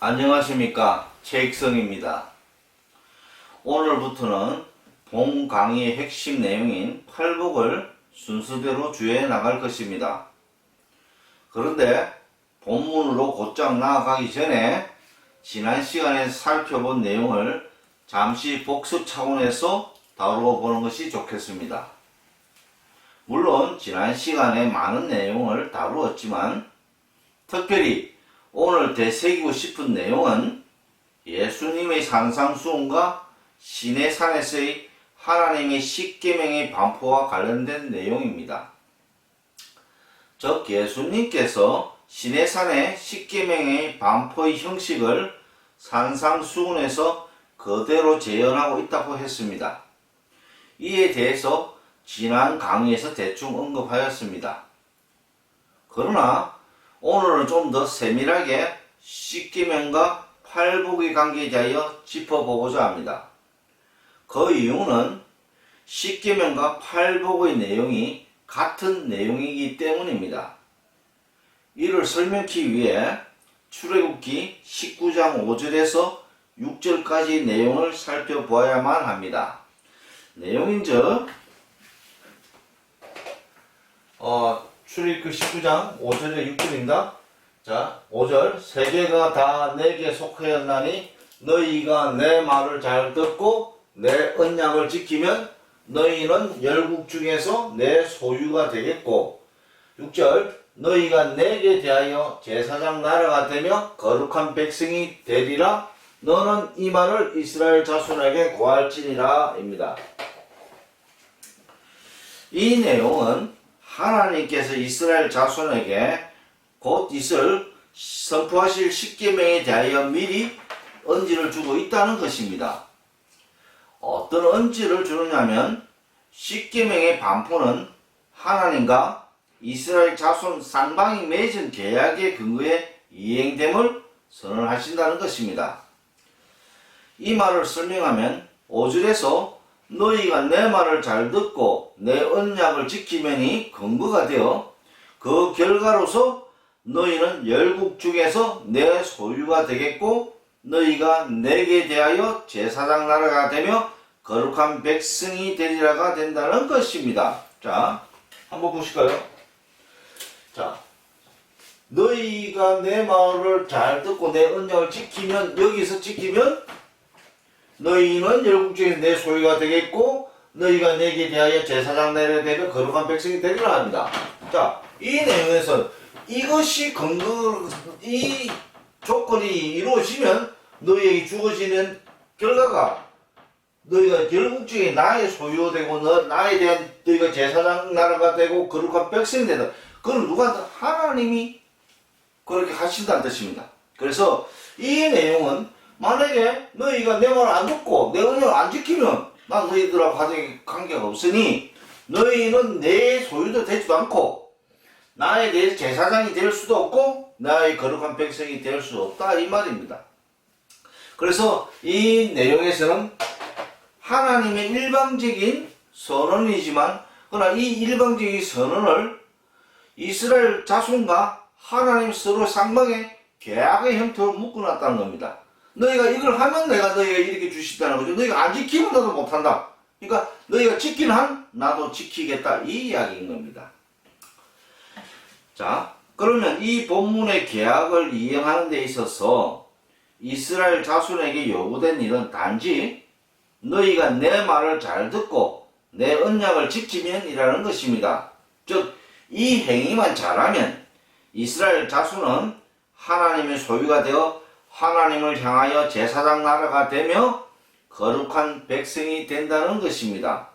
안녕하십니까, 최익성입니다. 오늘부터는 본 강의의 핵심 내용인 팔복을 순서대로 주의해 나갈 것입니다. 그런데 본문으로 곧장 나아가기 전에 지난 시간에 살펴본 내용을 잠시 복습 차원에서 다루어 보는 것이 좋겠습니다. 물론 지난 시간에 많은 내용을 다루었지만 특별히 오늘 되새기고 싶은 내용은 예수님의 산상수훈과 시내산에서의 하나님의 십계명의 반포와 관련된 내용입니다. 즉 예수님께서 시내산의 십계명의 반포의 형식을 산상수훈에서 그대로 재현하고 있다고 했습니다. 이에 대해서 지난 강의에서 대충 언급하였습니다. 그러나 오늘은 좀 더 세밀하게 십계명과 팔복의 관계에 대하여 짚어보고자 합니다. 그 이유는 십계명과 팔복의 내용이 같은 내용이기 때문입니다. 이를 설명하기 위해 출애굽기 19장 5절에서 6절까지 내용을 살펴보아야만 합니다. 내용인즉 출애굽기 19장 5절에 6절입니다. 자, 5절 세계가 다 내게 속하였나니 너희가 내 말을 잘 듣고 내 언약을 지키면 너희는 열국 중에서 내 소유가 되겠고 6절 너희가 내게 대하여 제사장 나라가 되며 거룩한 백성이 되리라 너는 이 말을 이스라엘 자손에게 고할지니라 입니다. 이 내용은 하나님께서 이스라엘 자손에게 곧 있을 선포하실 십계명에 대하여 미리 언지를 주고 있다는 것입니다. 어떤 언지를 주느냐면 십계명의 반포는 하나님과 이스라엘 자손 쌍방이 맺은 계약의 근거에 이행됨을 선언하신다는 것입니다. 이 말을 설명하면 5절에서 너희가 내 말을 잘 듣고 내 언약을 지키면이 근거가 되어 그 결과로서 너희는 열국 중에서 내 소유가 되겠고 너희가 내게 대하여 제사장 나라가 되며 거룩한 백성이 되리라가 된다는 것입니다. 자, 한번 보실까요? 자, 너희가 내 말을 잘 듣고 내 언약을 지키면 여기서 지키면 너희는 열국 중에서 내 소유가 되겠고 너희가 내게 대하여 제사장 나라가 되며 거룩한 백성이 되리라 합니다. 자, 이 내용에서 이것이 근거, 이 조건이 이루어지면 너희에게 주어지는 결과가 너희가 열국 중에 나의 소유되고 나에 대한 너희가 제사장 나라가 되고 거룩한 백성이 된다. 그건 누가 하나님이 그렇게 하신다는 뜻입니다. 그래서 이 내용은 만약에 너희가 내 말을 안 듣고 내 언약을 안 지키면 난 너희들하고 관계가 없으니 너희는 내 소유도 되지도 않고 나에 대해서 제사장이 될 수도 없고 나의 거룩한 백성이 될 수 없다 이 말입니다. 그래서 이 내용에서는 하나님의 일방적인 선언이지만 그러나 이 일방적인 선언을 이스라엘 자손과 하나님 서로 쌍방의 계약의 형태로 묶어놨다는 겁니다. 너희가 이걸 하면 내가 너희가 이렇게 주시다는 거죠. 너희가 안 지키면 나도 못한다. 그러니까 너희가 지키는 한 나도 지키겠다 이 이야기인 겁니다. 자, 그러면 이 본문의 계약을 이행하는 데 있어서 이스라엘 자손에게 요구된 일은 단지 너희가 내 말을 잘 듣고 내 언약을 지키면 이라는 것입니다. 즉, 이 행위만 잘하면 이스라엘 자손은 하나님의 소유가 되어 하나님을 향하여 제사장 나라가 되며 거룩한 백성이 된다는 것입니다.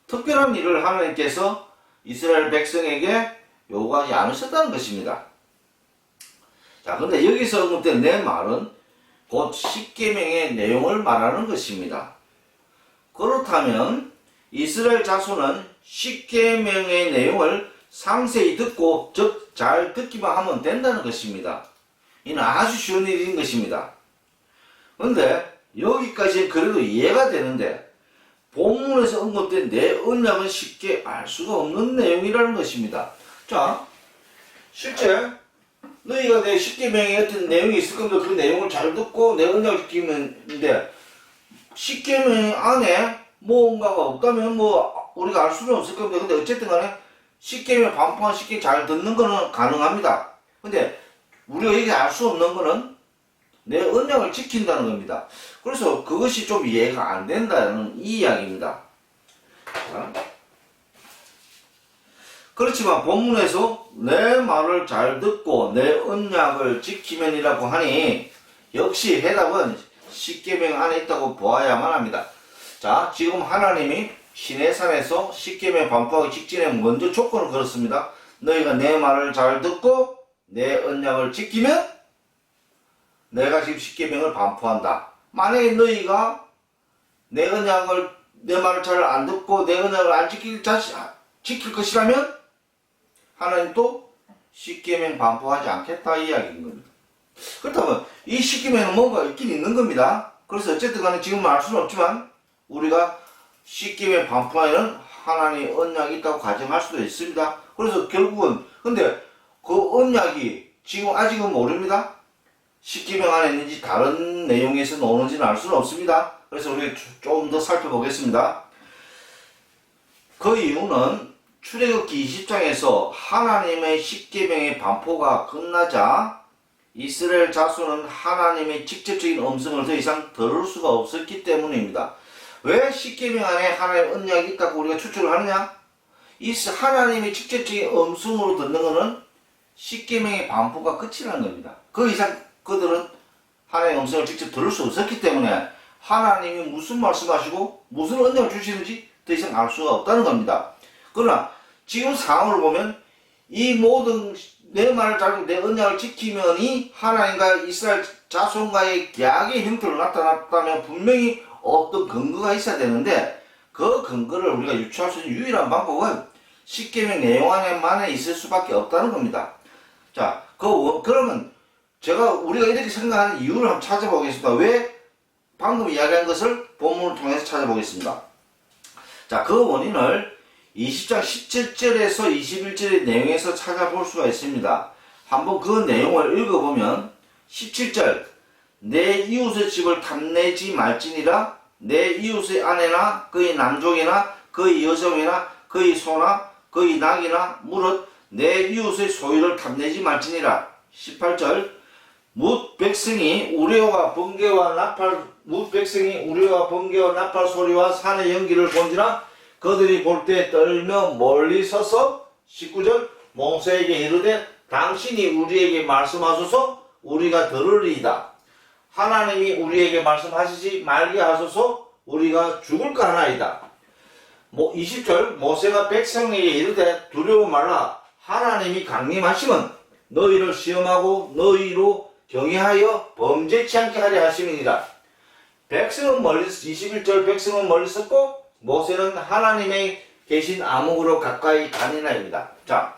특별한 일을 하나님께서 이스라엘 백성에게 요구하지 않으셨다는 것입니다. 자, 근데 여기서 언급된 내 말은 곧 십계명의 내용을 말하는 것입니다. 그렇다면 이스라엘 자손은 십계명의 내용을 상세히 듣고 즉 잘 듣기만 하면 된다는 것입니다. 이는 아주 쉬운 일인 것입니다. 그런데 여기까지는 그래도 이해가 되는데 본문에서 언급된 내 언약은 쉽게 알 수가 없는 내용이라는 것입니다. 자, 실제 너희가 내 십계명에 어떤 내용이 있을 겁니다. 그 내용을 잘 듣고 내 언약을 지키면인데 십계명 안에 뭔가가 없다면 뭐 우리가 알 수는 없을 겁니다. 근데 어쨌든 간에 십계명 반포한 십계명 잘 듣는 거는 가능합니다. 근데 우리가 이게 알 수 없는 거는 내 언약을 지킨다는 겁니다. 그래서 그것이 좀 이해가 안 된다는 이 이야기입니다. 자. 그렇지만 본문에서 내 말을 잘 듣고 내 언약을 지키면이라고 하니 역시 해답은 십계명 안에 있다고 보아야만 합니다. 자, 지금 하나님이 시내산에서 십계명 반포하기 직전에 먼저 조건을 걸었습니다. 너희가 내 말을 잘 듣고 내 언약을 지키면 내가 지금 십계명을 반포한다. 만약에 너희가 내 말을 잘 안 듣고 내 언약을 안 지킬 것이라면 하나님도 십계명 반포하지 않겠다 이 이야기인 겁니다. 그렇다면 이 십계명은 뭔가 있긴 있는 겁니다. 그래서 어쨌든 간에 지금 알 수는 없지만 우리가 십계명 반포에는 하나님의 언약이 있다고 가정할 수도 있습니다. 그래서 결국은 근데 그 언약이 지금 아직은 모릅니다. 십계명 안에 있는지 다른 내용에서 나오는지는 알 수는 없습니다. 그래서 우리가 조금 더 살펴보겠습니다. 그 이유는 출애굽기 20장에서 하나님의 십계명의 반포가 끝나자 이스라엘 자손은 하나님의 직접적인 음성을 더 이상 들을 수가 없었기 때문입니다. 왜 십계명 안에 하나님의 언약이 있다고 우리가 추측을 하느냐? 하나님의 직접적인 음성으로 듣는 것은 십계명의 반포가 끝이라는 겁니다. 그 이상 그들은 하나님의 음성을 직접 들을 수 없었기 때문에 하나님이 무슨 말씀하시고 무슨 언약을 주시는지 더 이상 알 수가 없다는 겁니다. 그러나 지금 상황을 보면 이 모든 내 말을 잘 듣고 내 언약을 지키면이 하나님과 이스라엘 자손과의 계약의 형태로 나타났다면 분명히 어떤 근거가 있어야 되는데 그 근거를 우리가 유추할 수 있는 유일한 방법은 십계명 내용 안에만 있을 수밖에 없다는 겁니다. 자, 그러면 우리가 이렇게 생각하는 이유를 한번 찾아보겠습니다. 왜 방금 이야기한 것을 본문을 통해서 찾아보겠습니다. 자, 그 원인을 20장 17절에서 21절의 내용에서 찾아볼 수가 있습니다. 한번 그 내용을 읽어보면 17절 내 이웃의 집을 탐내지 말지니라 내 이웃의 아내나 그의 남종이나 그의 여종이나 그의 소나 그의 낙이나 무릇 내 이웃의 소유를 탐내지 말지니라. 18절 뭇 백성이 우레와 번개와 나팔 소리와 산의 연기를 본지라 그들이 볼 때 떨며 멀리 서서 19절 모세에게 이르되 당신이 우리에게 말씀하소서 우리가 들으리이다. 하나님이 우리에게 말씀하시지 말게 하소서 우리가 죽을까 하나이다. 20절 모세가 백성에게 이르되 두려워 말라. 하나님이 강림하시면 너희를 시험하고 너희로 경외하여 범죄치 않게 하려 하심이니라. 백성은 멀리 21절 백성은 멀리 섰고 모세는 하나님의 계신 암흑으로 가까이 다니나입니다. 자,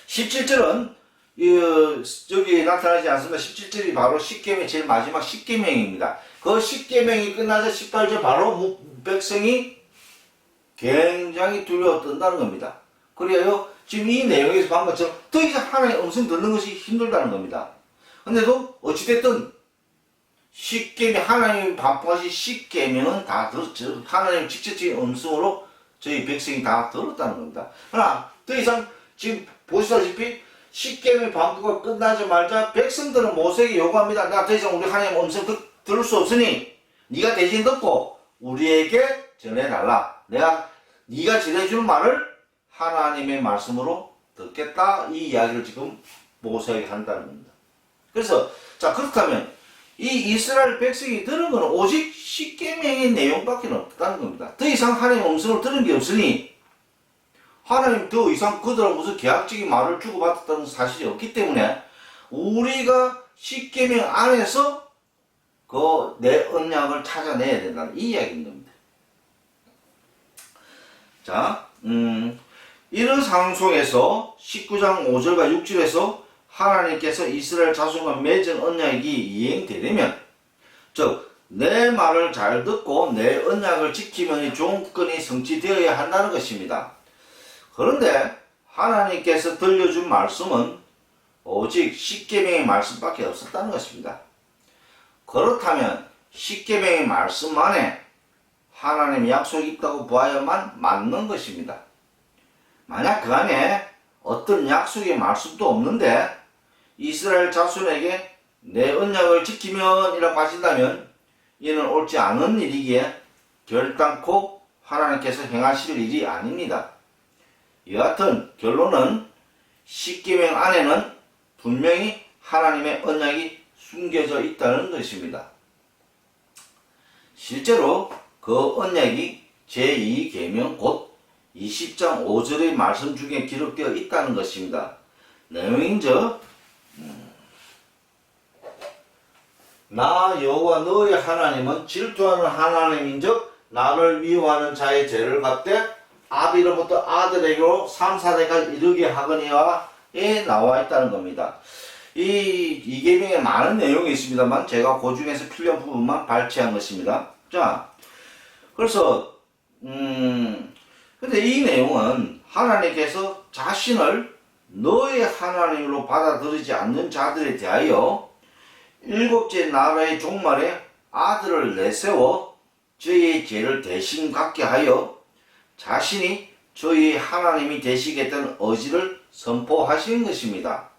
17절은 여기 나타나지 않습니다. 17절이 바로 십계명 제일 마지막 십계명입니다. 그 십계명이 끝나서 18절 바로 백성이 굉장히 두려워 떤다는 겁니다. 그래요 지금 이 내용에서 본 것처럼 더 이상 하나님의 음성 듣는 것이 힘들다는 겁니다. 근데도 어찌됐든 십계명 하나님이 반포하신 십계명은 다 들었죠. 하나님 직접적인 음성으로 저희 백성이 다 들었다는 겁니다. 그러나 더 이상 지금 보시다시피 십계명 반포가 끝나자마자 백성들은 모세에게 요구합니다. 나 더 이상 우리 하나님 음성 들을 수 없으니 네가 대신 듣고 우리에게 전해달라. 네가 전해주는 말을 하나님의 말씀으로 듣겠다. 이 이야기를 지금 모세에게 한다는 겁니다. 그래서 자 그렇다면 이 이스라엘 백성이 들은 것은 오직 십계명의 내용밖에 없다는 겁니다. 더 이상 하나님의 음성을 들은 게 없으니 하나님 더 이상 그들하고 무슨 계약적인 말을 주고받았다는 사실이 없기 때문에 우리가 십계명 안에서 그 내 언약을 찾아내야 된다는 이 이야기인 겁니다. 자, 이런 상황 속에서 19장 5절과 6절에서 하나님께서 이스라엘 자손과 맺은 언약이 이행되려면 즉 내 말을 잘 듣고 내 언약을 지키면 조건이 성취되어야 한다는 것입니다. 그런데 하나님께서 들려준 말씀은 오직 십계명의 말씀밖에 없었다는 것입니다. 그렇다면 십계명의 말씀 안에 하나님의 약속이 있다고 보아야만 맞는 것입니다. 만약 그 안에 어떤 약속의 말씀도 없는데 이스라엘 자손에게 내 언약을 지키면 이라고 하신다면 이는 옳지 않은 일이기에 결단코 하나님께서 행하실 일이 아닙니다. 여하튼 결론은 십계명 안에는 분명히 하나님의 언약이 숨겨져 있다는 것입니다. 실제로 그 언약이 제2계명 곧 20장 5절의 말씀 중에 기록되어 있다는 것입니다. 내용인즉 나 여호와 너의 하나님은 질투하는 하나님인즉 나를 미워하는 자의 죄를 갚되 아비로부터 아들에게로 3, 4대까지 이르게 하거니와에 나와 있다는 겁니다. 이 계명에 많은 내용이 있습니다만 제가 그 중에서 필요한 부분만 발췌한 것입니다. 자, 그래서 근데 이 내용은 하나님께서 자신을 너의 하나님으로 받아들이지 않는 자들에 대하여 일곱째 나라의 종말에 아들을 내세워 저희의 죄를 대신 갖게 하여 자신이 저희의 하나님이 되시겠다는 의지를 선포하신 것입니다.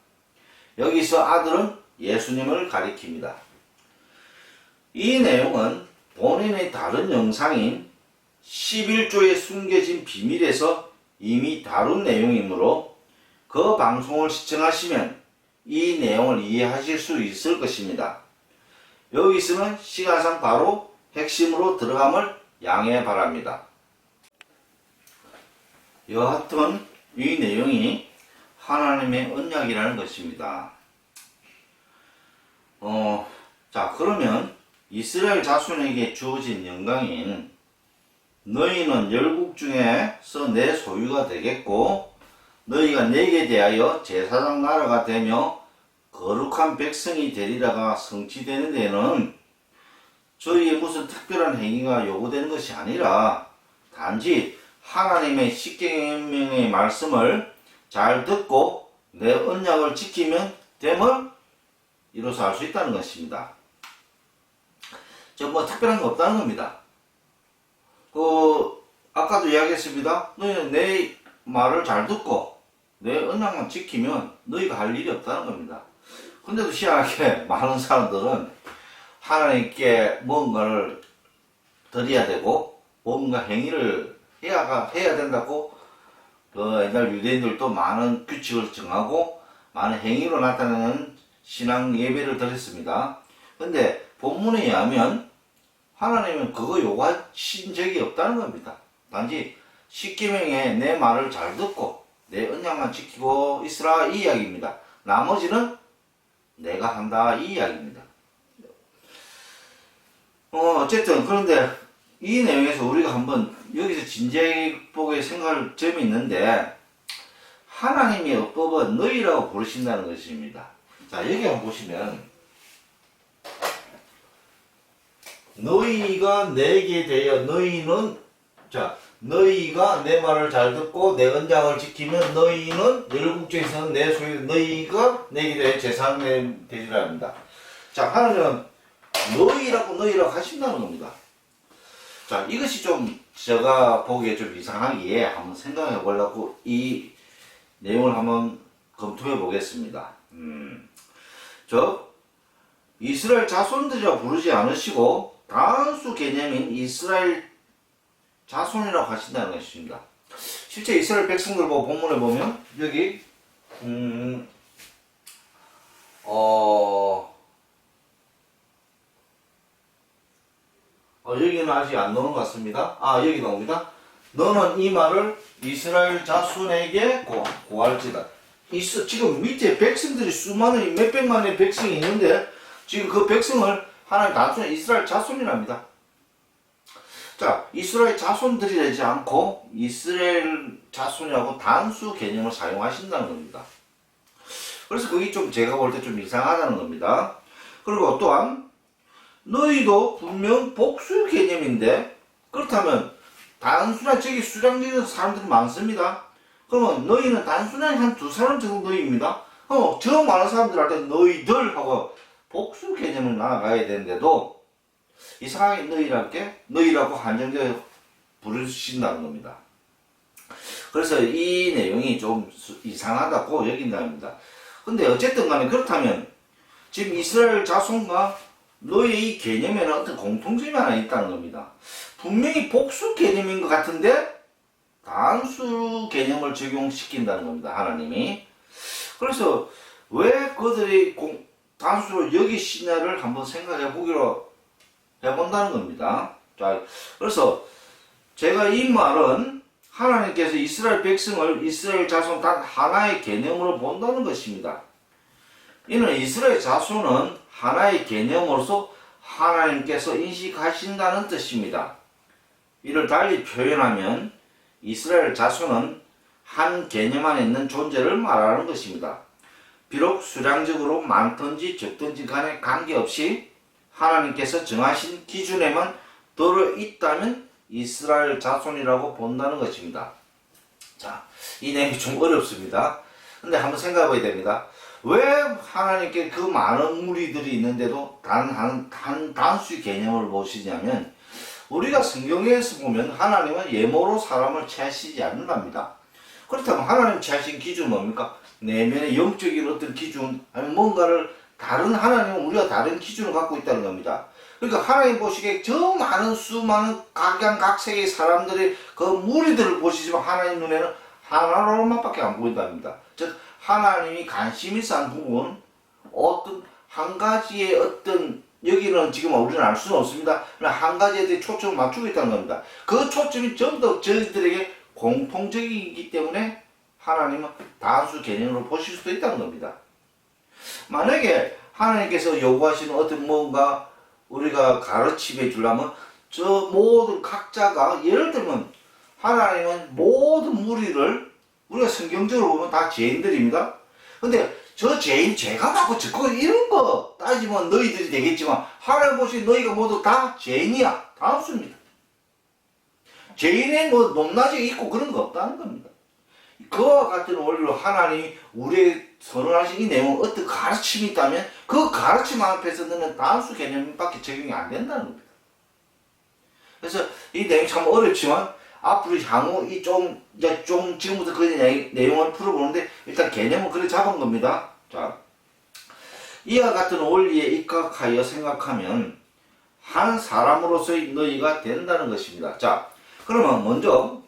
여기서 아들은 예수님을 가리킵니다. 이 내용은 본인의 다른 영상인 11조에 숨겨진 비밀에서 이미 다룬 내용이므로 그 방송을 시청하시면 이 내용을 이해하실 수 있을 것입니다. 여기서는 시간상 바로 핵심으로 들어감을 양해 바랍니다. 여하튼 이 내용이 하나님의 언약이라는 것입니다. 자, 그러면 이스라엘 자손에게 주어진 영광인 너희는 열국 중에서 내 소유가 되겠고 너희가 내게 대하여 제사장 나라가 되며 거룩한 백성이 되리라가 성취되는 데는 저희의 무슨 특별한 행위가 요구되는 것이 아니라 단지 하나님의 십계명의 말씀을 잘 듣고 내 언약을 지키면 됨을 이로써 알 수 있다는 것입니다. 뭐 특별한 거 없다는 겁니다. 아까도 이야기했습니다. 너희는 내 말을 잘 듣고 내 언약만 지키면 너희가 할 일이 없다는 겁니다. 근데도 희한하게 많은 사람들은 하나님께 뭔가를 드려야 되고 뭔가 행위를 해야 된다고 옛날 유대인들도 많은 규칙을 정하고 많은 행위로 나타내는 신앙 예배를 드렸습니다. 근데 본문에 의하면 하나님은 그거 요구하신 적이 없다는 겁니다. 단지 십계명에 내 말을 잘 듣고 내 언약만 지키고 있으라 이 이야기입니다. 나머지는 내가 한다 이 이야기입니다. 어쨌든 그런데 이 내용에서 우리가 한번 여기서 진지하게 보게 생각할 점이 있는데 하나님의 율법은 너희라고 부르신다는 것입니다. 자, 여기 한번 보시면 너희가 내게 대하여 너희가 내 말을 잘 듣고 내 언약을 지키면 너희는 열국 중에서는 내 소유 너희가 내게 대하여 제사장 되리라 합니다. 자, 하나님은 너희라고 하신다는 겁니다. 자, 이것이 좀 제가 보기에 좀 이상하기에 한번 생각해 보려고 이 내용을 한번 검토해 보겠습니다. 이스라엘 자손들이라 부르지 않으시고 단수 개념인 이스라엘 자손이라고 하신다는 것입니다. 실제 이스라엘 백성들 본문에 보면 여기 여기는 아직 안 나오는 것 같습니다. 여기 나옵니다. 너는 이 말을 이스라엘 자손에게 고할지다. 지금 밑에 백성들이 수많은 몇백만의 백성이 있는데 지금 그 백성을 하나님 단순히 이스라엘 자손이랍니다. 자, 이스라엘 자손들이 되지 않고 이스라엘 자손이라고 단수 개념을 사용하신다는 겁니다. 그래서 그게 좀 제가 볼 때 좀 이상하다는 겁니다. 그리고 또한 너희도 분명 복수 개념인데 그렇다면 단순한 저기 수장되는 사람들이 많습니다. 그러면 너희는 단순한 한 두 사람 정도입니다. 저 많은 사람들한테 너희들 하고 복수 개념을 나아가야 되는데도 이상하게 너희라고 한정되어 부르신다는 겁니다. 그래서 이 내용이 좀 이상하다고 여긴답니다. 근데 어쨌든 간에 그렇다면 지금 이스라엘 자손과 너의 이 개념에는 어떤 공통점이 하나 있다는 겁니다. 분명히 복수 개념인 것 같은데 단수 개념을 적용시킨다는 겁니다. 하나님이. 그래서 왜 그들이 단수로 여기시냐를 한번 생각해 보기로 해본다는 겁니다. 자, 그래서 제가 이 말은 하나님께서 이스라엘 백성을 이스라엘 자손 단 하나의 개념으로 본다는 것입니다. 이는 이스라엘 자손은 하나의 개념으로서 하나님께서 인식하신다는 뜻입니다. 이를 달리 표현하면 이스라엘 자손은 한 개념 안에 있는 존재를 말하는 것입니다. 비록 수량적으로 많든지 적든지 간에 관계없이 하나님께서 정하신 기준에만 들어있다면 이스라엘 자손이라고 본다는 것입니다. 자, 이 내용이 좀 어렵습니다. 근데 한번 생각해 봐야 됩니다. 왜 하나님께 그 많은 무리들이 있는데도 단수의 개념을 보시냐면, 우리가 성경에서 보면 하나님은 예모로 사람을 취하시지 않는답니다. 그렇다면 하나님 취하신 기준은 뭡니까? 내면의 영적인 어떤 기준, 아니면 뭔가를 다른 하나님은 우리가 다른 기준을 갖고 있다는 겁니다. 그러니까 하나님 보시기에 저 많은 수많은 각양각색의 사람들의 그 무리들을 보시지만 하나님 눈에는 하나로만밖에 안 보인답니다. 즉 하나님이 관심 있어 한 부분, 어떤 한 가지의 어떤, 여기는 지금 우리는 알 수는 없습니다. 한 가지에 대해 초점을 맞추고 있다는 겁니다. 그 초점이 전부 다 저희들에게 공통적이기 때문에 하나님은 단수 개념으로 보실 수도 있다는 겁니다. 만약에 하나님께서 요구하시는 어떤 뭔가 우리가 가르침해 주려면 저 모든 각자가, 예를 들면 하나님은 모든 무리를, 우리가 성경적으로 보면 다 죄인들입니다. 근데 저 죄인 죄가 많고 적고 이런 거 따지면 너희들이 되겠지만 하나님 보시기에 너희가 모두 다 죄인이야. 다 없습니다. 죄인의 뭐 높낮이 있고 그런 거 없다는 겁니다. 그와 같은 원리로 하나님이 우리에게 선언하신 이 내용은 어떤 가르침이 있다면 그 가르침 앞에서 너는 단수 개념밖에 적용이 안 된다는 겁니다. 그래서 이 내용이 참 어렵지만 앞으로 향후 좀 지금부터 그 내용을 풀어보는데 일단 개념은 그래 잡은 겁니다. 자, 이와 같은 원리에 입각하여 생각하면 한 사람으로서의 너희가 된다는 것입니다. 자, 그러면 먼저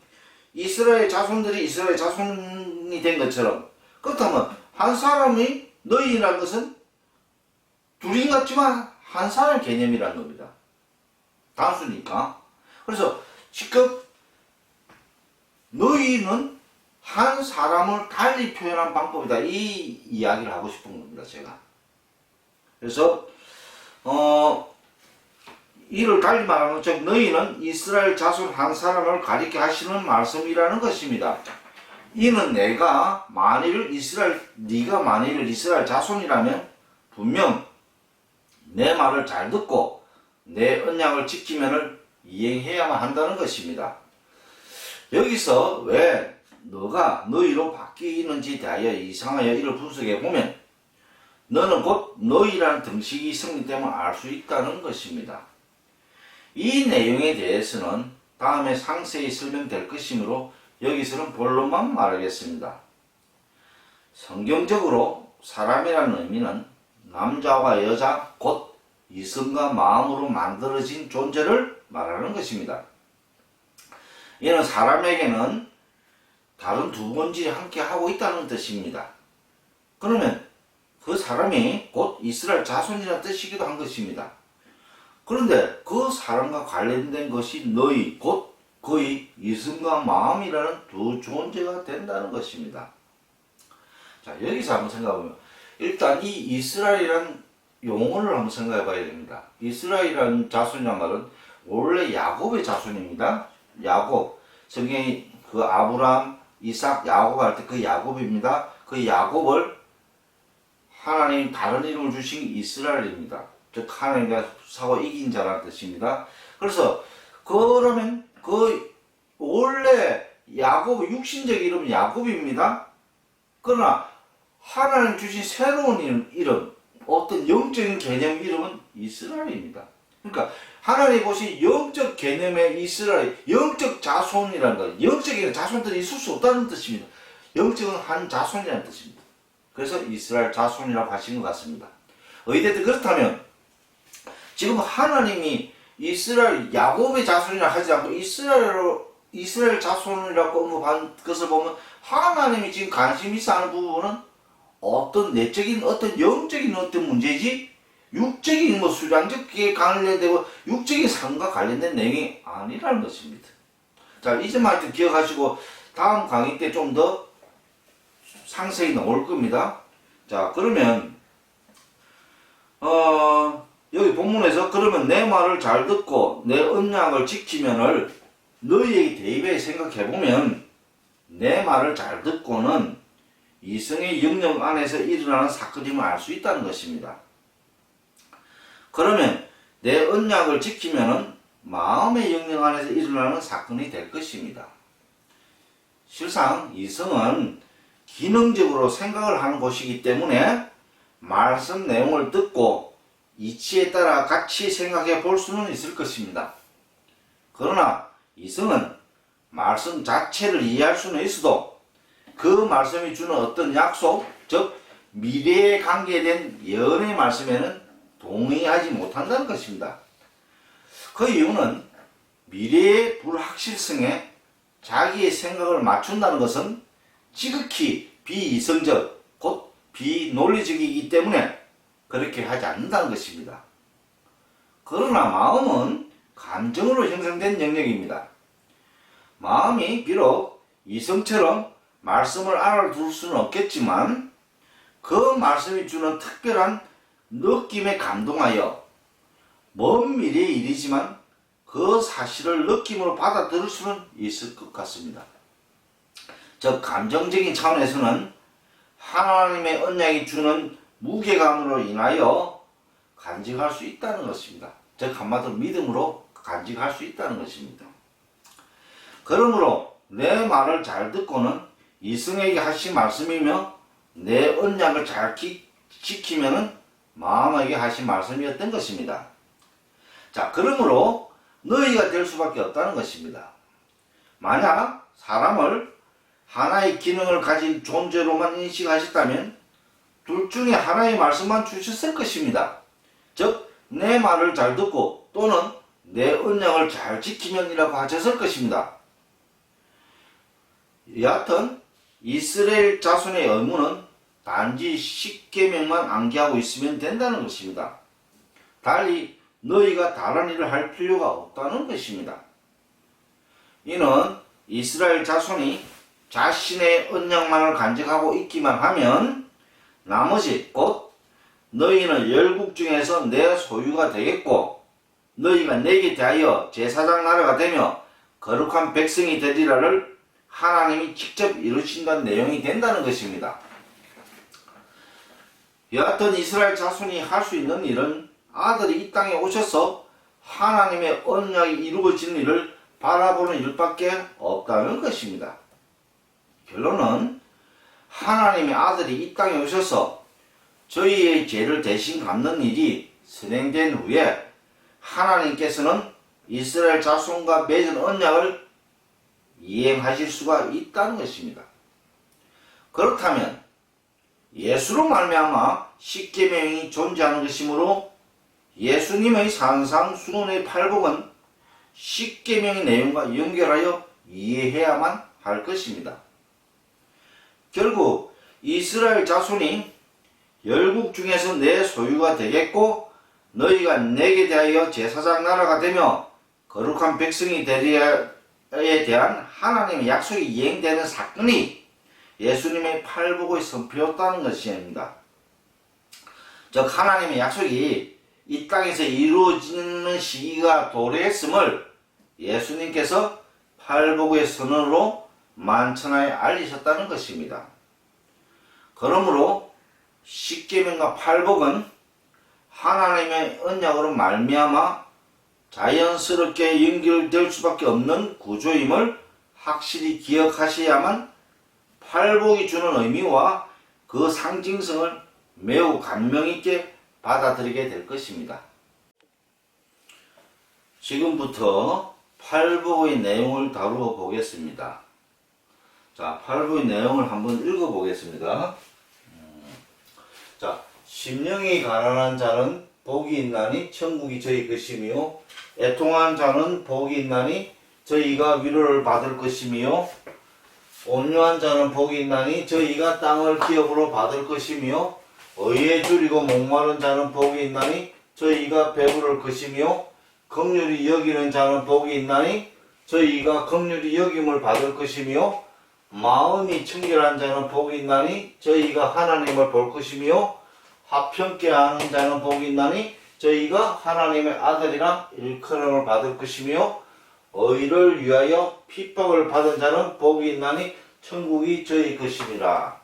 이스라엘 자손들이 이스라엘 자손이 된 것처럼, 그렇다면 한 사람이 너희라는 것은 둘인 같지만 한 사람 개념이라는 겁니다. 단수니까. 그래서 지금 너희는 한 사람을 달리 표현한 방법이다. 이 이야기를 하고 싶은 겁니다, 제가. 그래서 이를 달리 말하면 즉 너희는 이스라엘 자손 한 사람을 가리켜 하시는 말씀이라는 것입니다. 이는 네가 만일 이스라엘 자손이라면 분명 내 말을 잘 듣고 내 언약을 지키면을 이행해야만 한다는 것입니다. 여기서 왜 너가 너희로 바뀌는지 대하여 이상하여 이를 분석해 보면 너는 곧 너희라는 등식이 성립되면 알 수 있다는 것입니다. 이 내용에 대해서는 다음에 상세히 설명될 것이므로 여기서는 본론만 말하겠습니다. 성경적으로 사람이라는 의미는 남자와 여자 곧 이성과 마음으로 만들어진 존재를 말하는 것입니다. 이는 사람에게는 다른 두 본질이 함께 하고 있다는 뜻입니다. 그러면 그 사람이 곧 이스라엘 자손이라는 뜻이기도 한 것입니다. 그런데 그 사람과 관련된 것이 너희 곧 그의 이성과 마음이라는 두 존재가 된다는 것입니다. 자, 여기서 한번 생각해보면 일단 이 이스라엘이라는 용어를 한번 생각해 봐야 됩니다. 이스라엘이라는 자손이란 말은 원래 야곱의 자손입니다. 야곱, 성경이 그 아브라함, 이삭, 야곱 할 때 그 야곱입니다. 그 야곱을 하나님 다른 이름을 주신 이스라엘입니다. 즉 하나님과 싸워 이긴 자라는 뜻입니다. 그래서 그러면 그 원래 야곱의 육신적 이름은 야곱입니다. 그러나 하나님 주신 새로운 이름, 어떤 영적인 개념 이름은 이스라엘입니다. 그러니까 하나님 보신 영적 개념의 이스라엘, 영적 자손이라는 것, 영적인 자손들이 있을 수 없다는 뜻입니다. 영적은 한 자손이라는 뜻입니다. 그래서 이스라엘 자손이라고 하신 것 같습니다. 어찌됐든 그렇다면 지금 하나님이 이스라엘 야곱의 자손이라 하지 않고 이스라엘 자손이라고 언급한 것을 보면 하나님이 지금 관심 있어 하는 부분은 어떤 내적인 어떤 영적인 어떤 문제지 육적인 수량적에 관련되고 육적인 삶과 관련된 내용이 아니라는 것입니다. 자, 이 점만 하여튼 기억하시고 다음 강의 때 좀 더 상세히 나올 겁니다. 자, 그러면 여기 본문에서 그러면 내 말을 잘 듣고 내 언약을 지키면을 너희에게 대입해 생각해보면 내 말을 잘 듣고는 이성의 영역 안에서 일어나는 사건임을 알 수 있다는 것입니다. 그러면 내 언약을 지키면은 마음의 영역 안에서 일어나는 사건이 될 것입니다. 실상 이성은 기능적으로 생각을 하는 곳이기 때문에 말씀 내용을 듣고 이치에 따라 같이 생각해 볼 수는 있을 것입니다. 그러나 이성은 말씀 자체를 이해할 수는 있어도 그 말씀이 주는 어떤 약속, 즉 미래에 관계된 예언의 말씀에는 동의하지 못한다는 것입니다. 그 이유는 미래의 불확실성에 자기의 생각을 맞춘다는 것은 지극히 비이성적, 곧 비논리적이기 때문에 그렇게 하지 않는다는 것입니다. 그러나 마음은 감정으로 형성된 영역입니다. 마음이 비록 이성처럼 말씀을 알아둘 수는 없겠지만 그 말씀이 주는 특별한 느낌에 감동하여 먼 미래의 일이지만 그 사실을 느낌으로 받아들일 수는 있을 것 같습니다. 즉 감정적인 차원에서는 하나님의 언약이 주는 무게감으로 인하여 간직할 수 있다는 것입니다. 즉 한마디로 믿음으로 간직할 수 있다는 것입니다. 그러므로 내 말을 잘 듣고는 이성에게 하신 말씀이며 내 언약을 잘 지키면은 마음에게 하신 말씀이었던 것입니다. 자, 그러므로 너희가 될 수밖에 없다는 것입니다. 만약 사람을 하나의 기능을 가진 존재로만 인식하셨다면 둘 중에 하나의 말씀만 주셨을 것입니다. 즉, 내 말을 잘 듣고 또는 내 언약을 잘 지키면이라고 하셨을 것입니다. 여하튼 이스라엘 자손의 의무는 단지 십계명만 암기하고 있으면 된다는 것입니다. 달리 너희가 다른 일을 할 필요가 없다는 것입니다. 이는 이스라엘 자손이 자신의 언약만을 간직하고 있기만 하면 나머지 곧 너희는 열국 중에서 내 소유가 되겠고 너희가 내게 대하여 제사장 나라가 되며 거룩한 백성이 되리라를 하나님이 직접 이루신다는 내용이 된다는 것입니다. 여하튼 이스라엘 자손이 할 수 있는 일은 아들이 이 땅에 오셔서 하나님의 언약이 이루어지는 일을 바라보는 일밖에 없다는 것입니다. 결론은 하나님의 아들이 이 땅에 오셔서 저희의 죄를 대신 갚는 일이 선행된 후에 하나님께서는 이스라엘 자손과 맺은 언약을 이행하실 수가 있다는 것입니다. 그렇다면 예수로 말미암아 십계명이 존재하는 것이므로 예수님의 산상수훈의 팔복은 십계명의 내용과 연결하여 이해해야만 할 것입니다. 결국 이스라엘 자손이 열국 중에서 내 소유가 되겠고 너희가 내게 대하여 제사장 나라가 되며 거룩한 백성이 되리에 대한 하나님의 약속이 이행되는 사건이 예수님의 팔복의 선표였다는 것입니다. 즉 하나님의 약속이 이 땅에서 이루어지는 시기가 도래했음을 예수님께서 팔복의 선언으로 만천하에 알리셨다는 것입니다. 그러므로 십계명과 팔복은 하나님의 언약으로 말미암아 자연스럽게 연결될 수밖에 없는 구조임을 확실히 기억하셔야만 팔복이 주는 의미와 그 상징성을 매우 감명 있게 받아들이게 될 것입니다. 지금부터 팔복의 내용을 다루어 보겠습니다. 자, 팔복의 내용을 한번 읽어 보겠습니다. 자, 심령이 가난한 자는 복이 있나니 천국이 저희 것이며, 애통한 자는 복이 있나니 저희가 위로를 받을 것이며, 온유한 자는 복이 있나니 저희가 땅을 기업으로 받을 것이며, 의에 줄이고 목마른 자는 복이 있나니 저희가 배부를 것이며, 긍휼히 여기는 자는 복이 있나니 저희가 긍휼히 여김을 받을 것이며, 마음이 청결한 자는 복이 있나니 저희가 하나님을 볼 것이며, 화평케 하는 자는 복이 있나니 저희가 하나님의 아들이라 일컬음을 받을 것이며, 의를 위하여 핍박을 받은 자는 복이 있나니 천국이 저희 것이니라.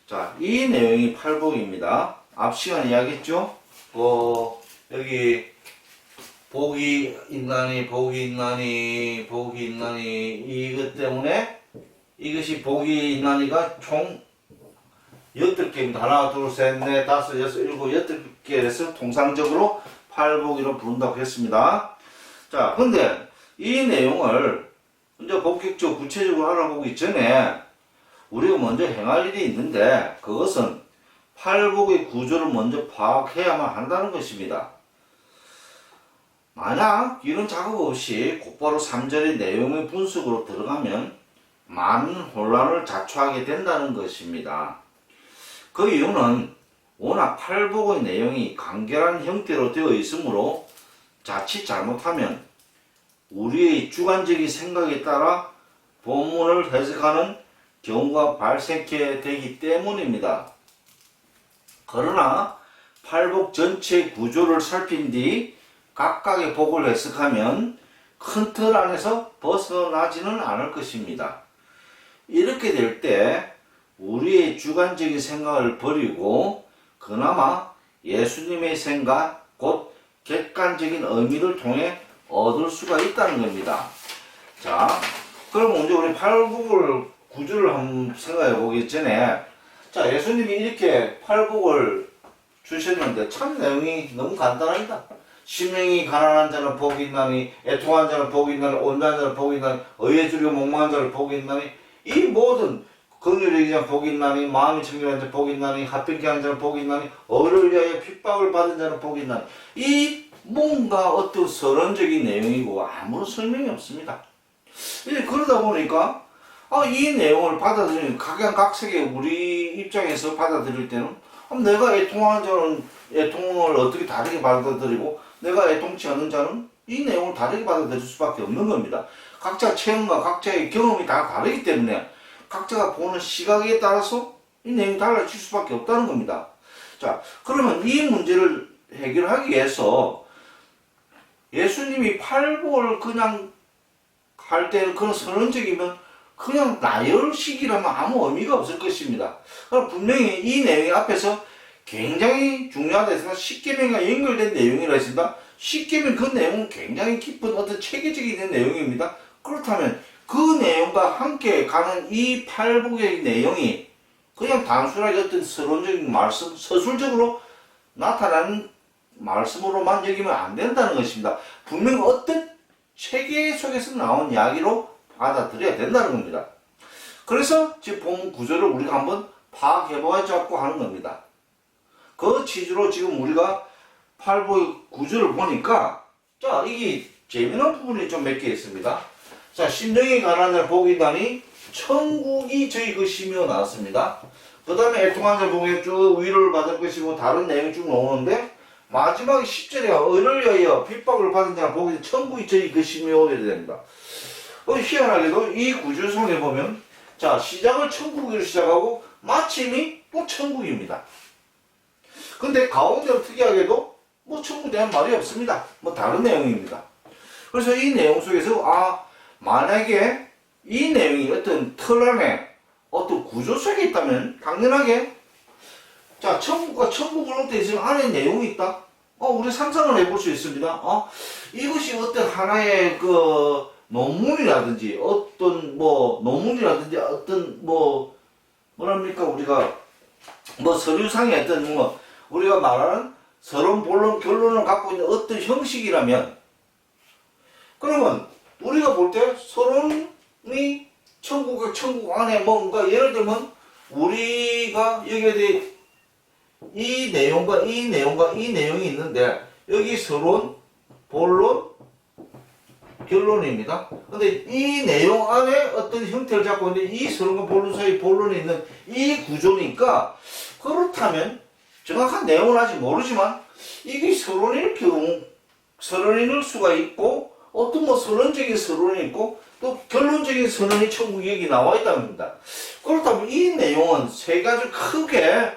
자, 이 내용이 팔복입니다. 앞 시간에 이야기했죠? 여기 복이 있나니 이것 때문에 이것이 복이 있나니가 총 8개입니다. 하나, 둘, 셋, 넷, 다섯, 여섯, 일곱, 8개에서 통상적으로 팔복이라고 부른다고 했습니다. 자, 근데 이 내용을 먼저 본격적으로 구체적으로 알아보기 전에 우리가 먼저 행할 일이 있는데, 그것은 팔복의 구조를 먼저 파악해야만 한다는 것입니다. 만약 이런 작업 없이 곧바로 3절의 내용의 분석으로 들어가면 많은 혼란을 자초하게 된다는 것입니다. 그 이유는 워낙 팔복의 내용이 간결한 형태로 되어 있으므로 자칫 잘못하면 우리의 주관적인 생각에 따라 본문을 해석하는 경우가 발생하게 되기 때문입니다. 그러나 팔복 전체 구조를 살핀 뒤 각각의 복을 해석하면 큰 틀 안에서 벗어나지는 않을 것입니다. 이렇게 될 때 우리의 주관적인 생각을 버리고 그나마 예수님의 생각, 곧 객관적인 의미를 통해 얻을 수가 있다는 겁니다. 자, 그럼 먼저 우리 팔복을 구조를 한번 생각해 보기 전에, 자, 예수님이 이렇게 팔복을 주셨는데 참 내용이 너무 간단합니다. 심령이 가난한 자는 복이 있나니, 애통한 자는 복이 있나니, 온유한 자는 복이 있나니, 의에 줄이고 목마른 자는 복이 있나니, 이 모든 긍휼히 여기는 자는 복이 있나니, 마음이 청결한 자는 복이 있나니, 화평케 하는 자는 복이 있나니, 의를 위하여 핍박을 받은 자는 복이 있나니, 이 뭔가 어떤 서론적인 내용이고 아무런 설명이 없습니다. 이제 그러다 보니까 이 내용을 받아들이는 각양각색의 우리 입장에서 받아들일 때는 내가 애통하는 자는 애통을 어떻게 다르게 받아들이고 내가 애통치 않는 자는 이 내용을 다르게 받아들일 수밖에 없는 겁니다. 각자 체험과 각자의 경험이 다 다르기 때문에 각자가 보는 시각에 따라서 이 내용이 달라질 수밖에 없다는 겁니다. 자, 그러면 이 문제를 해결하기 위해서 예수님이 팔복을 그냥 할 때는 그런 선언적이면 그냥 나열식이라면 아무 의미가 없을 것입니다. 그럼 분명히 이 내용 앞에서 굉장히 중요하다 해서 십계명과 연결된 내용이라 했습니다. 십계명 그 내용은 굉장히 깊은 어떤 체계적인 내용입니다. 그렇다면 그 내용과 함께 가는 이 팔복의 내용이 그냥 단순하게 어떤 서론적인 말씀, 서술적으로 나타나는 말씀으로만 여기면 안 된다는 것입니다. 분명히 어떤 체계 속에서 나온 이야기로 받아들여야 된다는 겁니다. 그래서 지금 본 구조를 우리가 한번 파악해보자고 하는 겁니다. 그 취지로 지금 우리가 팔복의 구조를 보니까, 자, 이게 재미난 부분이 좀 몇 개 있습니다. 자, 심령이 가난한 복이 있나니 천국이 저희 것이며 나왔습니다. 그 다음에 애통한 자 복에 쭉 위로를 받을 것이고 다른 내용이 쭉 나오는데, 마지막에 10절에 의를 위하여 핍박을 받은 자는 복이 천국이 저희 것이며 이래 됩니다. 희한하게도 이 구조 속에 보면, 자, 시작을 천국으로 시작하고 마침이 또 천국입니다. 근데 가운데로 특이하게도 뭐 천국에 대한 말이 없습니다. 뭐 다른 내용입니다. 그래서 이 내용 속에서 만약에 이 내용이 어떤 틀 안에 어떤 구조 속에 있다면 당연하게, 자, 천국과 천국으로 되어 있으면 안에 내용이 있다? 우리 상상을 해볼 수 있습니다. 이것이 어떤 하나의 논문이라든지 어떤 논문이라든지 어떤 뭐랍니까? 우리가 뭐 서류상의 어떤 뭐 우리가 말하는 서론, 본론, 결론을 갖고 있는 어떤 형식이라면, 그러면 우리가 볼 때 서론이 천국 안에 뭔가, 예를 들면 우리가 여기에 대해 이 내용과 이 내용과 이 내용이 있는데, 여기 서론, 본론, 결론입니다. 근데 이 내용 안에 어떤 형태를 잡고 있는데, 이 서론과 본론 사이 본론이 있는 이 구조니까, 그렇다면 정확한 내용은 아직 모르지만 이게 서론일 경우 서론일 수가 있고, 어떤 뭐 서론적인 서론이 있고 또 결론적인 서론이 천국에 여기 나와 있다는 겁니다. 그렇다면 이 내용은 크게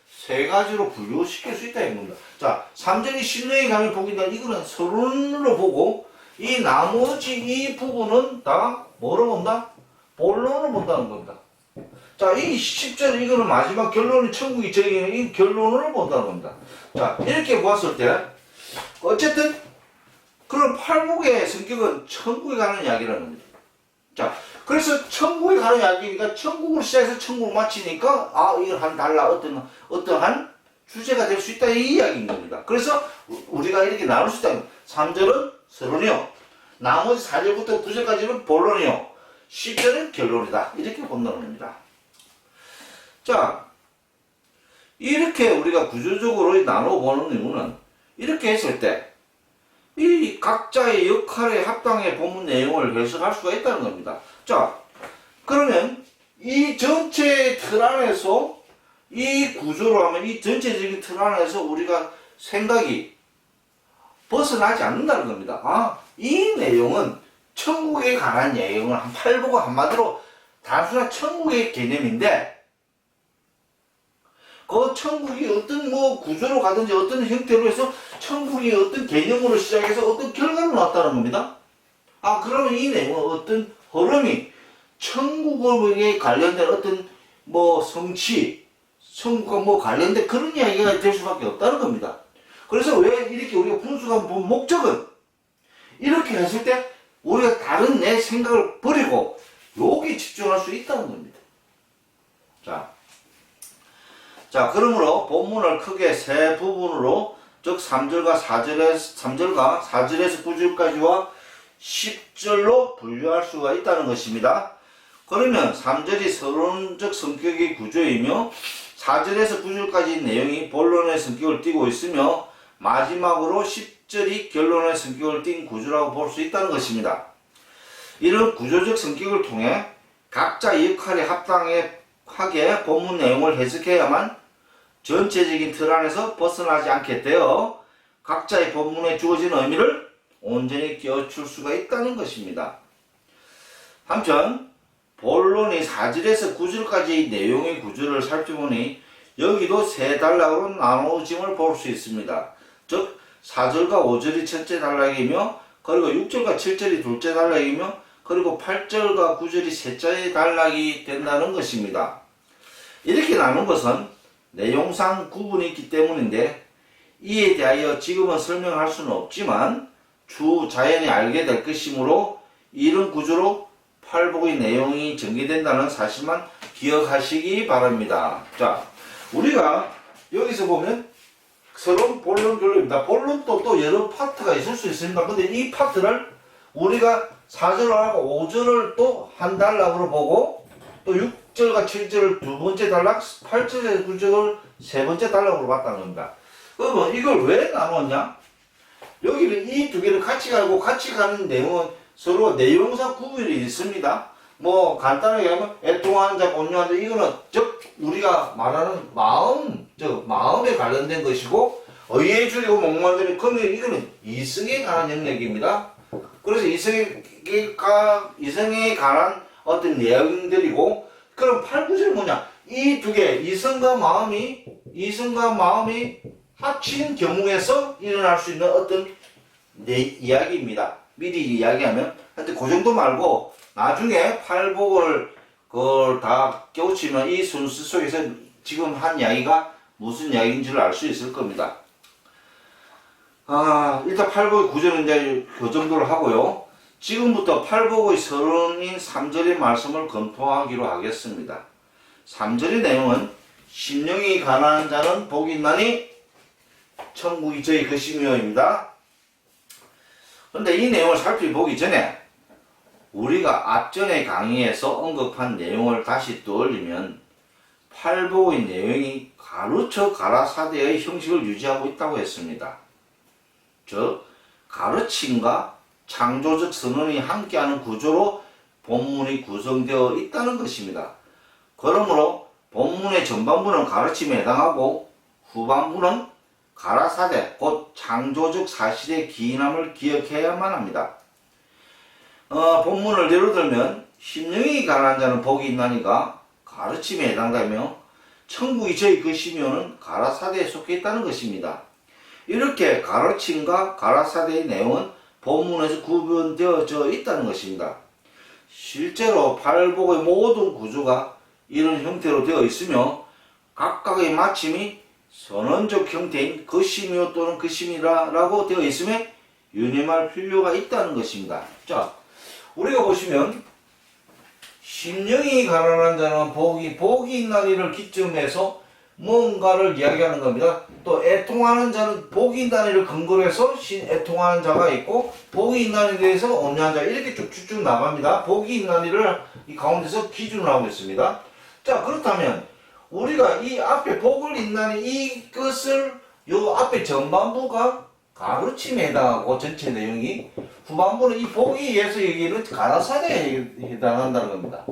세 가지로 분류시킬 수 있다는 겁니다. 자, 3절이 신뢰의 감을 보긴다. 이거는 서론으로 보고, 이 나머지 이 부분은 다 뭐로 본다? 본론으로 본다는 겁니다. 자, 이 10절 이거는 마지막 결론이 천국이 저기는 이 결론으로 본다는 겁니다. 자, 이렇게 보았을 때 어쨌든 그런 팔복의 성격은 천국에 가는 이야기라는 겁니다. 자, 그래서 천국에 가는 이야기니까 천국을 시작해서 천국을 마치니까 이걸 한 달라 어떠한 주제가 될 수 있다 이 이야기인 겁니다. 그래서 우리가 이렇게 나눌 수 있다. 3절은 서론이요, 나머지 4절부터 9절까지는 본론이요, 10절은 결론이다 이렇게 본다는 겁니다. 자, 이렇게 우리가 구조적으로 나눠보는 이유는, 이렇게 했을 때 이 각자의 역할에 합당해 본문 내용을 해석할 수가 있다는 겁니다. 자, 그러면 이 전체 틀 안에서 이 구조로 하면 이 전체적인 틀 안에서 우리가 생각이 벗어나지 않는다는 겁니다. 이 내용은 천국에 관한 내용을 팔보고 한마디로 단순한 천국의 개념인데, 그 천국이 어떤 뭐 구조로 가든지 어떤 형태로 해서 천국이 어떤 개념으로 시작해서 어떤 결과로 나왔다는 겁니다. 그러면 이 내용은 어떤 흐름이 천국에 관련된 어떤 뭐 성취, 천국과 뭐 관련된 그런 이야기가 될 수밖에 없다는 겁니다. 그래서 왜 이렇게 우리가 분수가 본 목적은, 이렇게 했을 때 우리가 다른 내 생각을 버리고 여기 집중할 수 있다는 겁니다. 자, 그러므로 본문을 크게 세 부분으로, 즉 3절과 4절에서 9절까지와 10절로 분류할 수가 있다는 것입니다. 그러면 3절이 서론적 성격의 구조이며 4절에서 9절까지 내용이 본론의 성격을 띠고 있으며 마지막으로 10절이 결론의 성격을 띈 구조라고 볼 수 있다는 것입니다. 이런 구조적 성격을 통해 각자 역할에 합당하게 본문 내용을 해석해야만 전체적인 틀 안에서 벗어나지 않게 되어 각자의 본문에 주어진 의미를 온전히 깨우칠 수가 있다는 것입니다. 한편 본론이 4절에서 9절까지의 내용의 구조를 살펴보니 여기도 세 단락으로 나누어짐을 볼 수 있습니다. 즉 4절과 5절이 첫째 단락이며, 그리고 6절과 7절이 둘째 단락이며, 그리고 8절과 9절이 셋째 단락이 된다는 것입니다. 이렇게 나눈 것은 내용상 구분이 있기 때문인데, 이에 대하여 지금은 설명할 수는 없지만 추후 자연히 알게 될 것이므로 이런 구조로 팔복의 내용이 전개된다는 사실만 기억하시기 바랍니다. 자, 우리가 여기서 보면 서론, 본론, 결론입니다. 본론도 또 여러 파트가 있을 수 있습니다. 근데 이 파트를 우리가 4절하고 5절을 또 한 단락으로 보고, 또 6절과 7절을 두 번째 단락, 8절에서 9절을 세 번째 단락으로 봤다는 겁니다. 그러면 이걸 왜 나눴냐? 여기는 이 두 개를 같이 가고 같이 가는 내용은 서로 내용상 구분이 있습니다. 뭐 간단하게 하면 애통하는 자, 온유한 자, 이거는 즉 우리가 말하는 마음, 즉 마음에 관련된 것이고, 의에 줄이고 목마르다는, 그러면 이거는 이성에 관한 영역입니다. 그래서 이성에 관한 어떤 내용들이고, 그럼 8, 9절은 뭐냐? 이 두 개, 이성과 마음이 합친 경우에서 일어날 수 있는 어떤 이야기입니다. 미리 이야기하면, 하여튼 그 정도 말고 나중에 팔복을 그걸 다 깨우치면 이 순서 속에서 지금 한 이야기가 무슨 이야기인지를 알 수 있을 겁니다. 일단 팔복의 구조는 이제 그 정도로 하고요. 지금부터 팔복의 서론인 3절의 말씀을 검토하기로 하겠습니다. 3절의 내용은 심령이 가난한 자는 복이 있나니 천국이 저희 것이며입니다. 그런데 이 내용을 살펴보기 전에 우리가 앞전의 강의에서 언급한 내용을 다시 떠올리면 팔복의 내용이 가르쳐 가라사대의 형식을 유지하고 있다고 했습니다. 즉 가르침과 창조적 선언이 함께하는 구조로 본문이 구성되어 있다는 것입니다. 그러므로 본문의 전반부는 가르침에 해당하고 후반부는 가라사대 곧 창조적 사실의 기인함을 기억해야만 합니다. 본문을 예로 들면 심령이 가난한 자는 복이 있나니가 가르침에 해당되며 천국이 저희 것이면은 가라사대에 속해 있다는 것입니다. 이렇게 가르침과 가라사대의 내용은 본문에서 구분되어져 있다는 것입니다. 실제로 팔복의 모든 구조가 이런 형태로 되어 있으며 각각의 마침이 선언적 형태인 것이며 또는 것임이라고 되어 있음에 유념할 필요가 있다는 것입니다. 자, 우리가 보시면 심령이 가난한 자는 복이 있나니를 기점해서 뭔가를 이야기하는 겁니다. 또 애통하는 자는 복이 있나니를 근거로 해서 애통하는 자가 있고 복이 있나니에 대해서 온유한 자 이렇게 쭉쭉쭉 나갑니다. 복이 있나니를 이 가운데서 기준으로 하고 있습니다. 자, 그렇다면 우리가 이 앞에 복을 있나니 이것을 요 앞에 전반부가 가르침에 해당하고 전체 내용이 후반부는 이 복에 의해서 여기는 가라사대에 해당한다는 겁니다.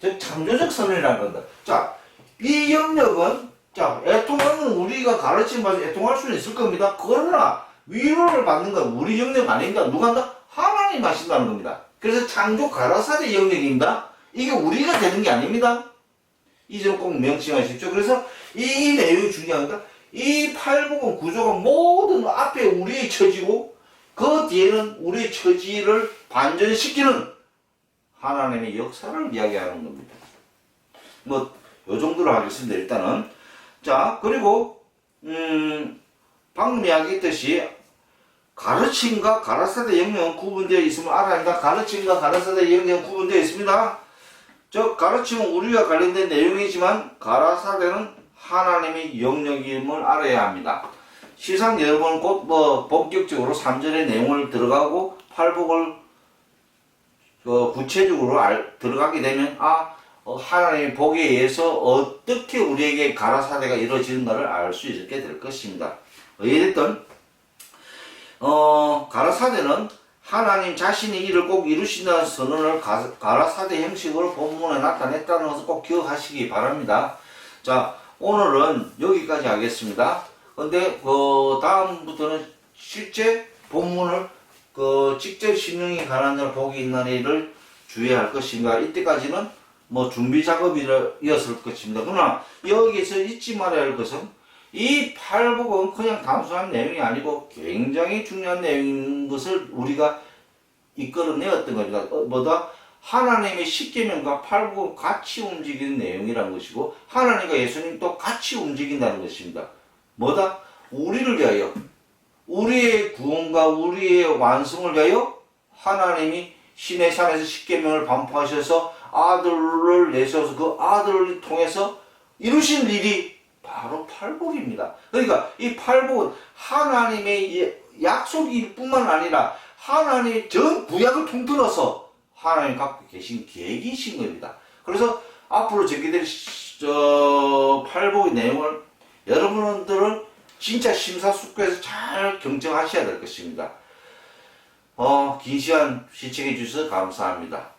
즉 창조적 선언이라는 겁니다. 자, 이 영역은 자 애통하는 우리가 가르침 받아서 애통할 수는 있을 겁니다. 그러나 위로를 받는 건 우리 영역 아닙니다. 누가 한다? 하나님 하신다는 겁니다. 그래서 창조 가라사대 영역입니다. 이게 우리가 되는 게 아닙니다. 이 점 꼭 명심하십시오. 그래서 이 내용이 중요합니다. 이 팔복은 구조가 모든 앞에 우리의 처지고 그 뒤에는 우리의 처지를 반전시키는 하나님의 역사를 이야기하는 겁니다. 뭐 요 정도로 하겠습니다. 일단은 자 그리고 방금 이야기했듯이 가르침과 가라사대 영역은 구분되어 있음을 알아야 한다. 가르침과 가라사대 영역은 구분되어 있습니다. 즉 가르침은 우리와 관련된 내용이지만 가라사대는 하나님의 영역임을 알아야 합니다. 시상 여러분 곧 본격적으로 3절의 내용을 들어가고 팔복을 구체적으로 들어가게 되면 하나님의 복에 의해서 어떻게 우리에게 가라사대가 이루어지는가를 알 수 있게 될 것입니다. 어찌됐든 가라사대는 하나님 자신이 이를 꼭 이루신다는 선언을 가라사대 형식으로 본문에 나타냈다는 것을 꼭 기억하시기 바랍니다. 자, 오늘은 여기까지 하겠습니다. 근데 다음부터는 실제 본문을 직접 심령이 가난한 자는 복이 있나니를 주의해야 할 것인가. 이때까지는 준비 작업이었을 것입니다. 그러나 여기서 잊지 말아야 할 것은 이 팔복은 그냥 단순한 내용이 아니고 굉장히 중요한 내용인 것을 우리가 이끌어내었던 겁니다. 뭐다? 하나님의 십계명과 팔복은 같이 움직이는 내용이라는 것이고 하나님과 예수님도 같이 움직인다는 것입니다. 뭐다? 우리를 위하여 우리의 구원과 우리의 완성을 위하여 하나님이 신의 산에서 십계명을 반포하셔서 아들을 내셔서 그 아들을 통해서 이루신 일이 바로 팔복입니다. 그러니까 이 팔복은 하나님의 약속일 뿐만 아니라 하나님의 전 구약을 통틀어서 하나님 갖고 계신 계획이신 겁니다. 그래서 앞으로 전개될 팔복의 내용을 여러분들은 진짜 심사숙고해서 잘 경청하셔야 될 것입니다. 긴 시간 시청해 주셔서 감사합니다.